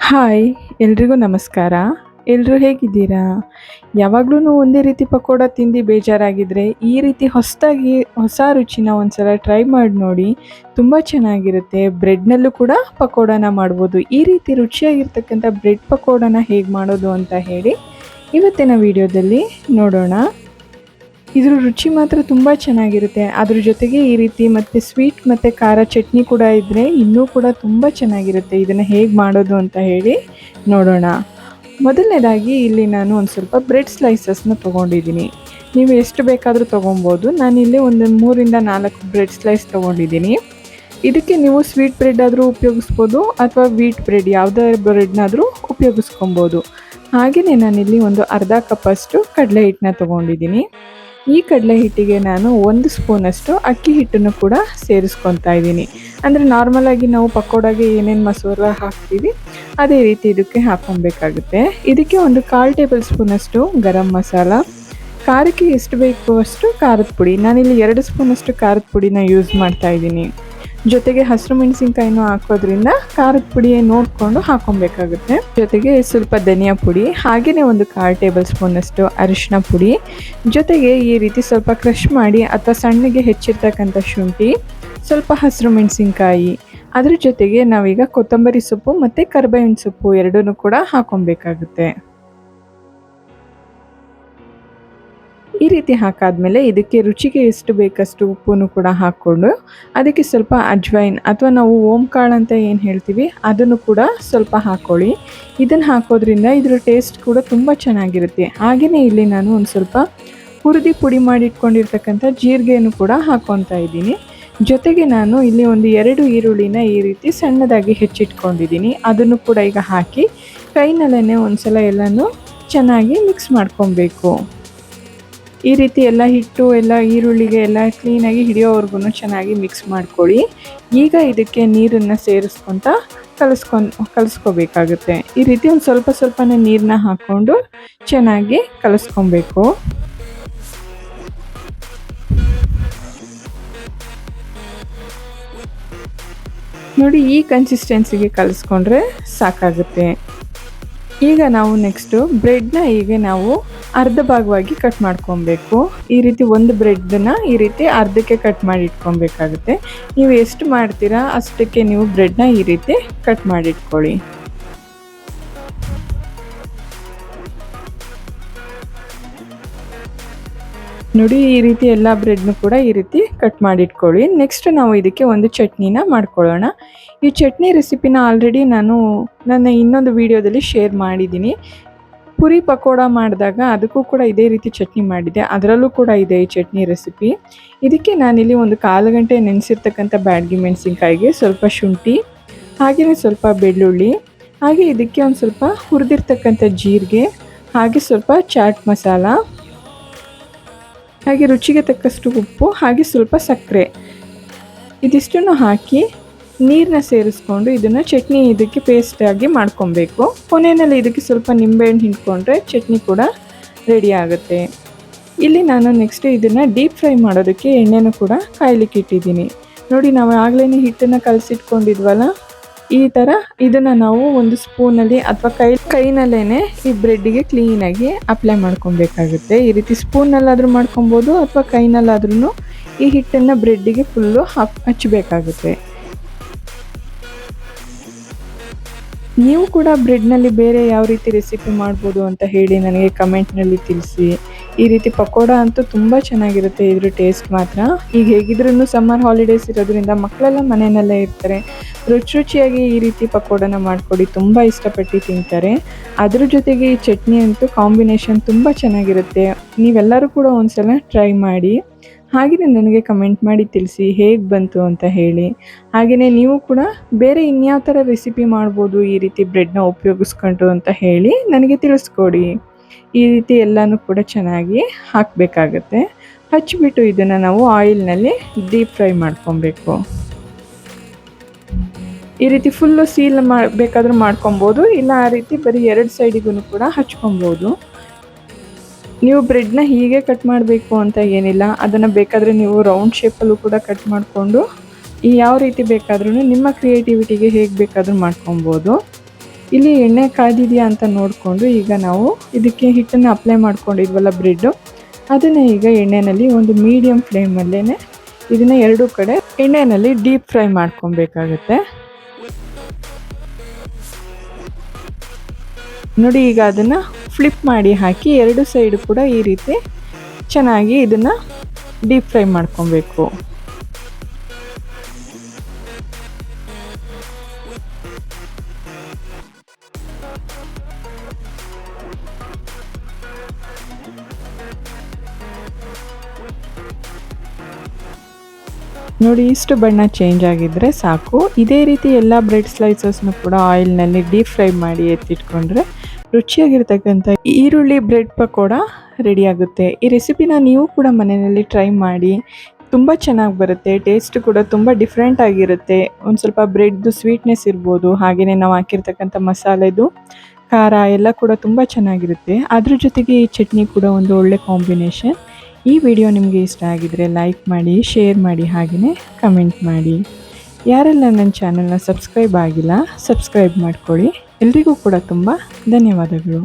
Hi ಎಲ್ರಿಗೂ ನಮಸ್ಕಾರ. ಎಲ್ಲರೂ ಹೇಗಿದ್ದೀರಾ? ಯಾವಾಗ್ಲೂ ಒಂದೇ ರೀತಿ ಪಕೋಡ ತಿಂದು ಬೇಜಾರಾಗಿದ್ದರೆ ಈ ರೀತಿ ಹೊಸದಾಗಿ ಹೊಸ ರುಚಿನ ಒಂದ್ಸಲ ಟ್ರೈ ಮಾಡಿ ನೋಡಿ. ತುಂಬ ಚೆನ್ನಾಗಿರುತ್ತೆ. ಬ್ರೆಡ್ನಲ್ಲೂ ಕೂಡ ಪಕೋಡನ ಮಾಡ್ಬೋದು. ಈ ರೀತಿ ರುಚಿಯಾಗಿರ್ತಕ್ಕಂಥ ಬ್ರೆಡ್ ಪಕೋಡನ ಹೇಗೆ ಮಾಡೋದು ಅಂತ ಹೇಳಿ ಇವತ್ತಿನ ವಿಡಿಯೋದಲ್ಲಿ ನೋಡೋಣ. ಇದ್ರ ರುಚಿ ಮಾತ್ರ ತುಂಬ ಚೆನ್ನಾಗಿರುತ್ತೆ. ಅದ್ರ ಜೊತೆಗೆ ಈ ರೀತಿ ಮತ್ತು ಸ್ವೀಟ್ ಮತ್ತು ಖಾರ ಚಟ್ನಿ ಕೂಡ ಇದ್ದರೆ ಇನ್ನೂ ಕೂಡ ತುಂಬ ಚೆನ್ನಾಗಿರುತ್ತೆ. ಇದನ್ನು ಹೇಗೆ ಮಾಡೋದು ಅಂತ ಹೇಳಿ ನೋಡೋಣ. ಮೊದಲನೇದಾಗಿ ಇಲ್ಲಿ ನಾನು ಒಂದು ಸ್ವಲ್ಪ ಬ್ರೆಡ್ ಸ್ಲೈಸಸ್ನ ತೊಗೊಂಡಿದ್ದೀನಿ. ನೀವು ಎಷ್ಟು ಬೇಕಾದರೂ ತೊಗೊಬೋದು. ನಾನಿಲ್ಲಿ ಒಂದು 3-4 ಬ್ರೆಡ್ ಸ್ಲೈಸ್ ತೊಗೊಂಡಿದ್ದೀನಿ. ಇದಕ್ಕೆ ನೀವು ಸ್ವೀಟ್ ಬ್ರೆಡ್ ಆದರೂ ಉಪಯೋಗಿಸ್ಬೋದು ಅಥವಾ ವೀಟ್ ಬ್ರೆಡ್ ಯಾವುದೇ ಬ್ರೆಡ್ನಾದರೂ ಉಪಯೋಗಿಸ್ಕೊಬೋದು. ಹಾಗೆಯೇ ನಾನಿಲ್ಲಿ ಒಂದು ಅರ್ಧ ಕಪ್ಪಷ್ಟು ಕಡಲೆ ಹಿಟ್ಟನ್ನ ತೊಗೊಂಡಿದ್ದೀನಿ. ಈ ಕಡಲೆ ಹಿಟ್ಟಿಗೆ ನಾನು 1 ಸ್ಪೂನಷ್ಟು ಅಕ್ಕಿ ಹಿಟ್ಟನ್ನು ಕೂಡ ಸೇರಿಸ್ಕೊತಾ ಇದ್ದೀನಿ. ಅಂದರೆ ನಾರ್ಮಲಾಗಿ ನಾವು ಪಕೋಡಾಗೆ ಏನೇನು ಮಸಾಲ ಹಾಕ್ತೀವಿ ಅದೇ ರೀತಿ ಇದಕ್ಕೆ ಹಾಕ್ಕೊಬೇಕಾಗುತ್ತೆ. ಇದಕ್ಕೆ ಒಂದು 1/4 ಟೇಬಲ್ ಸ್ಪೂನಷ್ಟು ಗರಂ ಮಸಾಲ, ಖಾರಕ್ಕೆ ಎಷ್ಟು ಬೇಕು ಅಷ್ಟು ಖಾರದ ಪುಡಿ. ನಾನಿಲ್ಲಿ 2 ಸ್ಪೂನಷ್ಟು ಖಾರದ ಪುಡಿನ ಯೂಸ್ ಮಾಡ್ತಾ ಇದ್ದೀನಿ. ಜೊತೆಗೆ ಹಸಿರು ಮೆಣಸಿನ್ಕಾಯಿನೂ ಹಾಕೋದ್ರಿಂದ ಖಾರದ ಪುಡಿ ನೋಡಿಕೊಂಡು ಹಾಕ್ಕೊಬೇಕಾಗುತ್ತೆ. ಜೊತೆಗೆ ಸ್ವಲ್ಪ ಧನಿಯಾ ಪುಡಿ, ಹಾಗೆಯೇ ಒಂದು 1/4 ಟೇಬಲ್ ಸ್ಪೂನಷ್ಟು ಅರಿಶಿನ ಪುಡಿ, ಜೊತೆಗೆ ಈ ರೀತಿ ಸ್ವಲ್ಪ ಕ್ರಷ್ ಮಾಡಿ ಅಥವಾ ಸಣ್ಣಗೆ ಹೆಚ್ಚಿರ್ತಕ್ಕಂಥ ಶುಂಠಿ, ಸ್ವಲ್ಪ ಹಸಿರು ಮೆಣಸಿನ್ಕಾಯಿ, ಅದ್ರ ಜೊತೆಗೆ ನಾವೀಗ ಕೊತ್ತಂಬರಿ ಸೊಪ್ಪು ಮತ್ತು ಕರಿಬೇವಿನ ಸೊಪ್ಪು ಎರಡನ್ನೂ ಕೂಡ ಹಾಕ್ಕೊಬೇಕಾಗುತ್ತೆ. ಈ ರೀತಿ ಹಾಕಾದ್ಮೇಲೆ ಇದಕ್ಕೆ ರುಚಿಗೆ ಎಷ್ಟು ಬೇಕಷ್ಟು ಉಪ್ಪನ್ನು ಕೂಡ ಹಾಕ್ಕೊಂಡು ಅದಕ್ಕೆ ಸ್ವಲ್ಪ ಅಜ್ವೈನ್ ಅಥವಾ ನಾವು ಓಂಕಾಳು ಅಂತ ಏನು ಹೇಳ್ತೀವಿ ಅದನ್ನು ಕೂಡ ಸ್ವಲ್ಪ ಹಾಕ್ಕೊಳ್ಳಿ. ಇದನ್ನು ಹಾಕೋದ್ರಿಂದ ಇದರ ಟೇಸ್ಟ್ ಕೂಡ ತುಂಬ ಚೆನ್ನಾಗಿರುತ್ತೆ. ಹಾಗೆಯೇ ಇಲ್ಲಿ ನಾನು ಒಂದು ಸ್ವಲ್ಪ ಹುರಿದು ಪುಡಿ ಮಾಡಿಟ್ಕೊಂಡಿರ್ತಕ್ಕಂಥ ಜೀರಿಗೆಯನ್ನು ಕೂಡ ಹಾಕ್ಕೊತಾ ಇದ್ದೀನಿ. ಜೊತೆಗೆ ನಾನು ಇಲ್ಲಿ ಒಂದು 2 ಈರುಳ್ಳಿನ ಈ ರೀತಿ ಸಣ್ಣದಾಗಿ ಹೆಚ್ಚಿಟ್ಕೊಂಡಿದ್ದೀನಿ. ಅದನ್ನು ಕೂಡ ಈಗ ಹಾಕಿ ಕೈನಲ್ಲೇ ಒಂದು ಸಲ ಎಲ್ಲನೂ ಚೆನ್ನಾಗಿ ಮಿಕ್ಸ್ ಮಾಡ್ಕೊಬೇಕು. ಈ ರೀತಿ ಎಲ್ಲ ಹಿಟ್ಟು ಎಲ್ಲ ಈರುಳ್ಳಿಗೆ ಎಲ್ಲ ಕ್ಲೀನಾಗಿ ಹಿಡಿಯೋವರೆಗೂ ಚೆನ್ನಾಗಿ ಮಿಕ್ಸ್ ಮಾಡ್ಕೊಳ್ಳಿ. ಈಗ ಇದಕ್ಕೆ ನೀರನ್ನು ಸೇರಿಸ್ಕೊತ ಕಲಿಸ್ಕೋಬೇಕಾಗುತ್ತೆ. ಈ ರೀತಿ ಒಂದು ಸ್ವಲ್ಪನೇ ನೀರನ್ನ ಹಾಕ್ಕೊಂಡು ಚೆನ್ನಾಗಿ ಕಲಿಸ್ಕೊಬೇಕು. ನೋಡಿ, ಈ ಕನ್ಸಿಸ್ಟೆನ್ಸಿಗೆ ಕಲಿಸ್ಕೊಂಡ್ರೆ ಸಾಕಾಗುತ್ತೆ. ಈಗ ನಾವು ನೆಕ್ಸ್ಟು ಬ್ರೆಡ್ನ ಹೀಗೆ ನಾವು ಅರ್ಧ ಭಾಗವಾಗಿ ಕಟ್ ಮಾಡ್ಕೊಬೇಕು. ಈ ರೀತಿ ಒಂದು ಬ್ರೆಡ್ನ ಈ ರೀತಿ ಅರ್ಧಕ್ಕೆ ಕಟ್ ಮಾಡಿ ಇಟ್ಕೊಬೇಕಾಗುತ್ತೆ. ನೀವು ಎಷ್ಟು ಮಾಡ್ತೀರಾ ಅಷ್ಟಕ್ಕೆ ನೀವು ಬ್ರೆಡ್ನ ಈ ರೀತಿ ಕಟ್ ಮಾಡಿಟ್ಕೊಳ್ಳಿ. ನೋಡಿ, ಈ ರೀತಿ ಎಲ್ಲ ಬ್ರೆಡ್ನು ಕೂಡ ಈ ರೀತಿ ಕಟ್ ಮಾಡಿಟ್ಕೊಳ್ಳಿ. ನೆಕ್ಸ್ಟ್ ನಾವು ಇದಕ್ಕೆ ಒಂದು ಚಟ್ನಿನ ಮಾಡ್ಕೊಳ್ಳೋಣ. ಈ ಚಟ್ನಿ ರೆಸಿಪಿನ ಆಲ್ರೆಡಿ ನಾನು ನನ್ನ ಇನ್ನೊಂದು ವಿಡಿಯೋದಲ್ಲಿ ಶೇರ್ ಮಾಡಿದ್ದೀನಿ. ಪುರಿ ಪಕೋಡ ಮಾಡಿದಾಗ ಅದಕ್ಕೂ ಕೂಡ ಇದೇ ರೀತಿ ಚಟ್ನಿ ಮಾಡಿದೆ, ಅದರಲ್ಲೂ ಕೂಡ ಇದೆ ಈ ಚಟ್ನಿ ರೆಸಿಪಿ. ಇದಕ್ಕೆ ನಾನಿಲ್ಲಿ ಒಂದು 1/4 ಗಂಟೆ ನೆನೆಸಿರ್ತಕ್ಕಂಥ ಬ್ಯಾಡಗಿ ಮೆಣಸಿನ್ಕಾಯಿಗೆ ಸ್ವಲ್ಪ ಶುಂಠಿ, ಹಾಗೆಯೇ ಸ್ವಲ್ಪ ಬೆಳ್ಳುಳ್ಳಿ, ಹಾಗೆ ಇದಕ್ಕೆ ಒಂದು ಸ್ವಲ್ಪ ಹುರಿದಿರ್ತಕ್ಕಂಥ ಜೀರಿಗೆ, ಹಾಗೆ ಸ್ವಲ್ಪ ಚಾಟ್ ಮಸಾಲ, ಹಾಗೆ ರುಚಿಗೆ ತಕ್ಕಷ್ಟು ಉಪ್ಪು, ಹಾಗೆ ಸ್ವಲ್ಪ ಸಕ್ಕರೆ, ಇದಿಷ್ಟನ್ನು ಹಾಕಿ ನೀರನ್ನ ಸೇರಿಸ್ಕೊಂಡು ಇದನ್ನು ಚಟ್ನಿ ಇದಕ್ಕೆ ಪೇಸ್ಟಾಗಿ ಮಾಡ್ಕೊಬೇಕು. ಕೊನೆಯಲ್ಲಿ ಇದಕ್ಕೆ ಸ್ವಲ್ಪ ನಿಂಬೆಹಣ್ಣು ಹಿಂಡ್ಕೊಂಡ್ರೆ ಚಟ್ನಿ ಕೂಡ ರೆಡಿ ಆಗುತ್ತೆ. ಇಲ್ಲಿ ನಾನು ನೆಕ್ಸ್ಟ್ ಇದನ್ನು ಡೀಪ್ ಫ್ರೈ ಮಾಡೋದಕ್ಕೆ ಎಣ್ಣೆನೂ ಕೂಡ ಕಾಯ್ಲಿಕ್ಕೆ ಇಟ್ಟಿದ್ದೀನಿ. ನೋಡಿ, ನಾವು ಆಗಲೇ ಹಿಟ್ಟನ್ನು ಕಲಸಿಟ್ಕೊಂಡಿದ್ವಲ್ಲ, ಈ ಥರ ಇದನ್ನು ನಾವು ಒಂದು ಸ್ಪೂನಲ್ಲಿ ಅಥವಾ ಕೈನಲ್ಲೇ ಈ ಬ್ರೆಡ್ಡಿಗೆ ಕ್ಲೀನಾಗಿ ಅಪ್ಲೈ ಮಾಡ್ಕೊಬೇಕಾಗುತ್ತೆ. ಈ ರೀತಿ ಸ್ಪೂನಲ್ಲಾದರೂ ಮಾಡ್ಕೊಬೋದು ಅಥವಾ ಕೈನಲ್ಲಾದ್ರೂ ಈ ಹಿಟ್ಟನ್ನು ಬ್ರೆಡ್ಡಿಗೆ ಫುಲ್ಲು ಹಚ್ಚಬೇಕಾಗುತ್ತೆ. ನೀವು ಕೂಡ ಬ್ರೆಡ್ನಲ್ಲಿ ಬೇರೆ ಯಾವ ರೀತಿ ರೆಸಿಪಿ ಮಾಡ್ಬೋದು ಅಂತ ಹೇಳಿ ನನಗೆ ಕಮೆಂಟ್ನಲ್ಲಿ ತಿಳಿಸಿ. ಈ ರೀತಿ ಪಕೋಡ ಅಂತೂ ತುಂಬ ಚೆನ್ನಾಗಿರುತ್ತೆ. ಇದ್ರ ಟೇಸ್ಟ್ ಮಾತ್ರ. ಈಗ ಹೇಗಿದ್ರೂ ಸಮ್ಮರ್ ಹಾಲಿಡೇಸ್ ಇರೋದ್ರಿಂದ ಮಕ್ಕಳೆಲ್ಲ ಮನೆಯಲ್ಲೇ ಇರ್ತಾರೆ. ರುಚಿಯಾಗಿ ಈ ರೀತಿ ಪಕೋಡನ ಮಾಡಿಕೊಡಿ, ತುಂಬ ಇಷ್ಟಪಟ್ಟು ತಿಂತಾರೆ. ಅದ್ರ ಜೊತೆಗೆ ಈ ಚಟ್ನಿ ಅಂತೂ ಕಾಂಬಿನೇಷನ್ ತುಂಬ ಚೆನ್ನಾಗಿರುತ್ತೆ. ನೀವೆಲ್ಲರೂ ಕೂಡ ಒಂದ್ಸಲ ಟ್ರೈ ಮಾಡಿ. ಹಾಗೆಯೇ ನನಗೆ ಕಮೆಂಟ್ ಮಾಡಿ ತಿಳಿಸಿ ಹೇಗೆ ಬಂತು ಅಂತ ಹೇಳಿ. ಹಾಗೆಯೇ ನೀವು ಕೂಡ ಬೇರೆ ಇನ್ಯಾವ ಥರ ರೆಸಿಪಿ ಮಾಡ್ಬೋದು ಈ ರೀತಿ ಬ್ರೆಡ್ನ ಉಪಯೋಗಿಸ್ಕೊಂಡು ಅಂತ ಹೇಳಿ ನನಗೆ ತಿಳಿಸ್ಕೊಡಿ. ಈ ರೀತಿ ಎಲ್ಲನೂ ಕೂಡ ಚೆನ್ನಾಗಿ ಹಾಕಬೇಕಾಗತ್ತೆ. ಹಚ್ಚಿಬಿಟ್ಟು ಇದನ್ನು ನಾವು ಆಯಿಲ್ನಲ್ಲಿ ಡೀಪ್ ಫ್ರೈ ಮಾಡ್ಕೊಬೇಕು. ಈ ರೀತಿ ಫುಲ್ಲು ಸೀಲ್ ಬೇಕಾದರೂ ಮಾಡ್ಕೊಬೋದು, ಇಲ್ಲ ಆ ರೀತಿ ಬರೀ 2 ಸೈಡಿಗೂ ಕೂಡ ಹಚ್ಕೊಬೋದು. ನೀವು ಬ್ರೆಡ್ನ ಹೀಗೆ ಕಟ್ ಮಾಡಬೇಕು ಅಂತ ಏನಿಲ್ಲ. ಅದನ್ನು ಬೇಕಾದರೆ ನೀವು ರೌಂಡ್ ಶೇಪಲ್ಲೂ ಕೂಡ ಕಟ್ ಮಾಡಿಕೊಂಡು ಯಾವ ರೀತಿ ಬೇಕಾದ್ರೂ ನಿಮ್ಮ ಕ್ರಿಯೇಟಿವಿಟಿಗೆ ಹೇಗೆ ಬೇಕಾದರೂ ಮಾಡ್ಕೊಬೋದು. ಇಲ್ಲಿ ಎಣ್ಣೆ ಕಾದಿದೆಯಾ ಅಂತ ನೋಡಿಕೊಂಡು ಈಗ ನಾವು ಇದಕ್ಕೆ ಹಿಟ್ಟನ್ನು ಅಪ್ಲೈ ಮಾಡ್ಕೊಂಡಿದ್ವಲ್ಲ ಬ್ರೆಡ್ಡು, ಅದನ್ನು ಈಗ ಎಣ್ಣೆಯಲ್ಲಿ ಒಂದು ಮೀಡಿಯಮ್ ಫ್ಲೇಮಲ್ಲೇ ಇದನ್ನು ಎರಡೂ ಕಡೆ ಎಣ್ಣೆಯಲ್ಲಿ ಡೀಪ್ ಫ್ರೈ ಮಾಡ್ಕೊಬೇಕಾಗತ್ತೆ. ನೋಡಿ ಈಗ ಅದನ್ನು ಫ್ಲಿಪ್ ಮಾಡಿ ಹಾಕಿ ಎರಡು ಸೈಡು ಕೂಡ ಈ ರೀತಿ ಚೆನ್ನಾಗಿ ಇದನ್ನು ಡೀಪ್ ಫ್ರೈ ಮಾಡ್ಕೊಬೇಕು. ನೋಡಿ ಇಷ್ಟು ಬಣ್ಣ ಚೇಂಜ್ ಆಗಿದ್ದರೆ ಸಾಕು. ಇದೇ ರೀತಿ ಎಲ್ಲ ಬ್ರೆಡ್ ಸ್ಲೈಸಸ್ನು ಕೂಡ ಆಯಿಲ್ನಲ್ಲಿ ಡೀಪ್ ಫ್ರೈ ಮಾಡಿ ಎತ್ತಿಟ್ಕೊಂಡ್ರೆ ರುಚಿಯಾಗಿರ್ತಕ್ಕಂಥ ಈರುಳ್ಳಿ ಬ್ರೆಡ್ ಪಕೋಡ ರೆಡಿ ಆಗುತ್ತೆ. ಈ ರೆಸಿಪಿನ ನೀವು ಕೂಡ ಮನೆಯಲ್ಲಿ ಟ್ರೈ ಮಾಡಿ, ತುಂಬ ಚೆನ್ನಾಗಿ ಬರುತ್ತೆ. ಟೇಸ್ಟ್ ಕೂಡ ತುಂಬ ಡಿಫ್ರೆಂಟ್ ಆಗಿರುತ್ತೆ. ಒಂದು ಸ್ವಲ್ಪ ಬ್ರೆಡ್ದು ಸ್ವೀಟ್ನೆಸ್ ಇರ್ಬೋದು, ಹಾಗೆಯೇ ನಾವು ಹಾಕಿರ್ತಕ್ಕಂಥ ಮಸಾಲೆದು ಖಾರ ಎಲ್ಲ ಕೂಡ ತುಂಬ ಚೆನ್ನಾಗಿರುತ್ತೆ. ಅದ್ರ ಜೊತೆಗೆ ಈ ಚಟ್ನಿ ಕೂಡ ಒಂದು ಒಳ್ಳೆ ಕಾಂಬಿನೇಷನ್. ಈ ವಿಡಿಯೋ ನಿಮಗೆ ಇಷ್ಟ ಆಗಿದರೆ ಲೈಕ್ ಮಾಡಿ, ಶೇರ್ ಮಾಡಿ, ಹಾಗೆಯೇ ಕಮೆಂಟ್ ಮಾಡಿ. ಯಾರೆಲ್ಲ ನನ್ನ ಚಾನಲ್ನ ಸಬ್ಸ್ಕ್ರೈಬ್ ಆಗಿಲ್ಲ ಸಬ್ಸ್ಕ್ರೈಬ್ ಮಾಡ್ಕೊಳ್ಳಿ. ಎಲ್ರಿಗೂ ಕೂಡ ತುಂಬ ಧನ್ಯವಾದಗಳು.